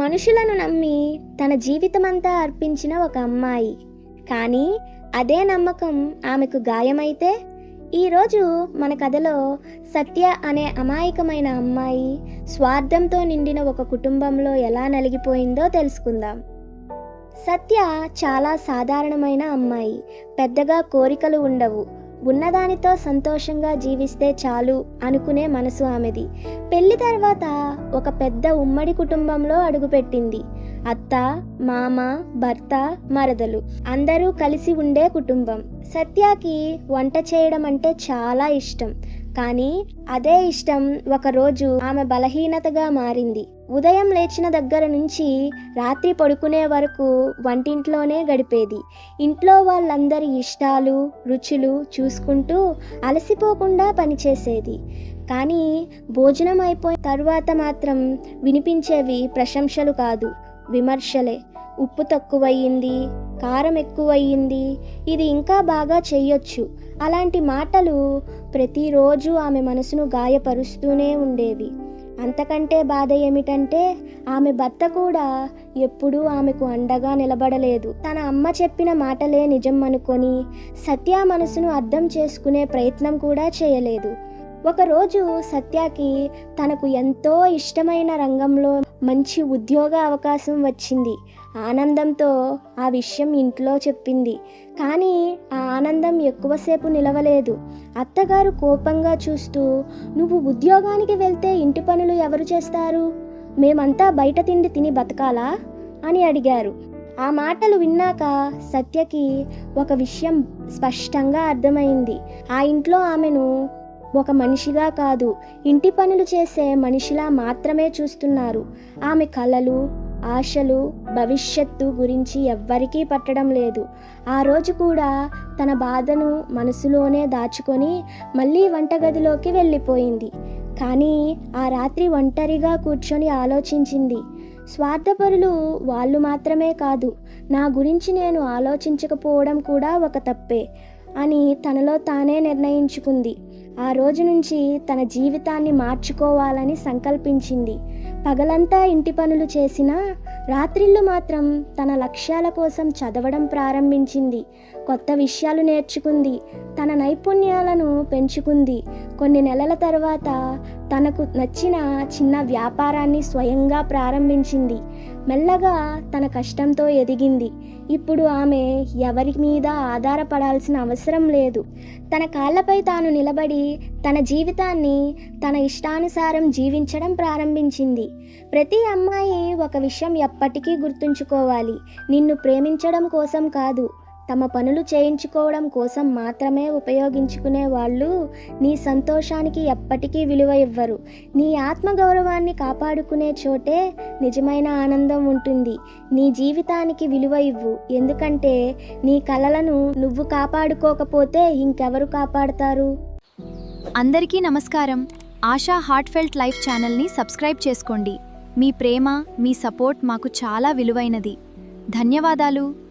మనుషులను నమ్మి తన జీవితమంతా అర్పించిన ఒక అమ్మాయి. కానీ అదే నమ్మకం ఆమెకు గాయమైతే? ఈరోజు మన కథలో సత్య అనే అమాయకమైన అమ్మాయి స్వార్థంతో నిండిన ఒక కుటుంబంలో ఎలా నలిగిపోయిందో తెలుసుకుందాం. సత్య చాలా సాధారణమైన అమ్మాయి. పెద్దగా కోరికలు ఉండవు. ఉన్నదానితో సంతోషంగా జీవిస్తే చాలు అనుకునే మనసు ఆమెది. పెళ్లి తర్వాత ఒక పెద్ద ఉమ్మడి కుటుంబంలో అడుగుపెట్టింది. అత్త, మామ, భర్త, మరదలు అందరూ కలిసి ఉండే కుటుంబం. సత్యకి వంట చేయడం అంటే చాలా ఇష్టం. కానీ అదే ఇష్టం ఒకరోజు ఆమె బలహీనతగా మారింది. ఉదయం లేచిన దగ్గర నుంచి రాత్రి పడుకునే వరకు వంటింట్లోనే గడిపేది. ఇంట్లో వాళ్ళందరి ఇష్టాలు, రుచులు చూసుకుంటూ అలసిపోకుండా పనిచేసేది. కానీ భోజనం అయిపోయిన తరువాత మాత్రం వినిపించేవి ప్రశంసలు కాదు, విమర్శలే. ఉప్పు తక్కువయ్యింది, కారం ఎక్కువయ్యింది, ఇది ఇంకా బాగా చెయ్యొచ్చు, అలాంటి మాటలు ప్రతిరోజు ఆమె మనసును గాయపరుస్తూనే ఉండేవి. అంతకంటే బాధ ఏమిటంటే ఆమె భర్త కూడా ఎప్పుడూ ఆమెకు అండగా నిలబడలేదు. తన అమ్మ చెప్పిన మాటలే నిజం అనుకొని సత్య మనసును అర్థం చేసుకునే ప్రయత్నం కూడా చేయలేదు. ఒకరోజు సత్యకి తనకు ఎంతో ఇష్టమైన రంగంలో మంచి ఉద్యోగ అవకాశం వచ్చింది. ఆనందంతో ఆ విషయం ఇంట్లో చెప్పింది. కానీ ఆ ఆనందం ఎక్కువసేపు నిలవలేదు. అత్తగారు కోపంగా చూస్తూ, "నువ్వు ఉద్యోగానికి వెళ్తే ఇంటి పనులు ఎవరు చేస్తారు? మేమంతా బయట తిండి తిని బతకాలా?" అని అడిగారు. ఆ మాటలు విన్నాక సత్యకి ఒక విషయం స్పష్టంగా అర్థమైంది. ఆ ఇంట్లో ఆమెను ఒక మనిషిగా కాదు, ఇంటి పనులు చేసే మనిషిలా మాత్రమే చూస్తున్నారు. ఆమె కలలు, ఆశలు, భవిష్యత్తు గురించి ఎవ్వరికీ పట్టడం లేదు. ఆ రోజు కూడా తన బాధను మనసులోనే దాచుకొని మళ్ళీ వంటగదిలోకి వెళ్ళిపోయింది. కానీ ఆ రాత్రి ఒంటరిగా కూర్చొని ఆలోచించింది. స్వార్థపరులు వాళ్ళు మాత్రమే కాదు, నా గురించి నేను ఆలోచించకపోవడం కూడా ఒక తప్పే అని తనలో తానే నిర్ణయించుకుంది. ఆ రోజు నుంచి తన జీవితాన్ని మార్చుకోవాలని సంకల్పించింది. పగలంతా ఇంటి పనులు చేసినా రాత్రిళ్ళు మాత్రం తన లక్ష్యాల కోసం చదవడం ప్రారంభించింది. కొత్త విషయాలు నేర్చుకుంది. తన నైపుణ్యాలను పెంచుకుంది. కొన్ని నెలల తర్వాత తనకు నచ్చిన చిన్న వ్యాపారాన్ని స్వయంగా ప్రారంభించింది. మెల్లగా తన కష్టంతో ఎదిగింది. ఇప్పుడు ఆమె ఎవరి మీద ఆధారపడాల్సిన అవసరం లేదు. తన కాళ్ళపై తాను నిలబడి తన జీవితాన్ని తన ఇష్టానుసారం జీవించడం ప్రారంభించింది. ప్రతి అమ్మాయి ఒక విషయం ఎప్పటికీ గుర్తుంచుకోవాలి. నిన్ను ప్రేమించడం కోసం కాదు, తమ పనులు చేయించుకోవడం కోసం మాత్రమే ఉపయోగించుకునే వాళ్ళు నీ సంతోషానికి ఎప్పటికీ విలువ ఇవ్వరు. నీ ఆత్మగౌరవాన్ని కాపాడుకునే చోటే నిజమైన ఆనందం ఉంటుంది. నీ జీవితానికి విలువ ఇవ్వు. ఎందుకంటే నీ కలలను నువ్వు కాపాడుకోకపోతే ఇంకెవరు కాపాడుతారు? అందరికీ నమస్కారం. ఆశా హార్ట్ఫెల్ట్ లైఫ్ ఛానల్ని సబ్స్క్రైబ్ చేసుకోండి. మీ ప్రేమ, మీ సపోర్ట్ మాకు చాలా విలువైనది. ధన్యవాదాలు.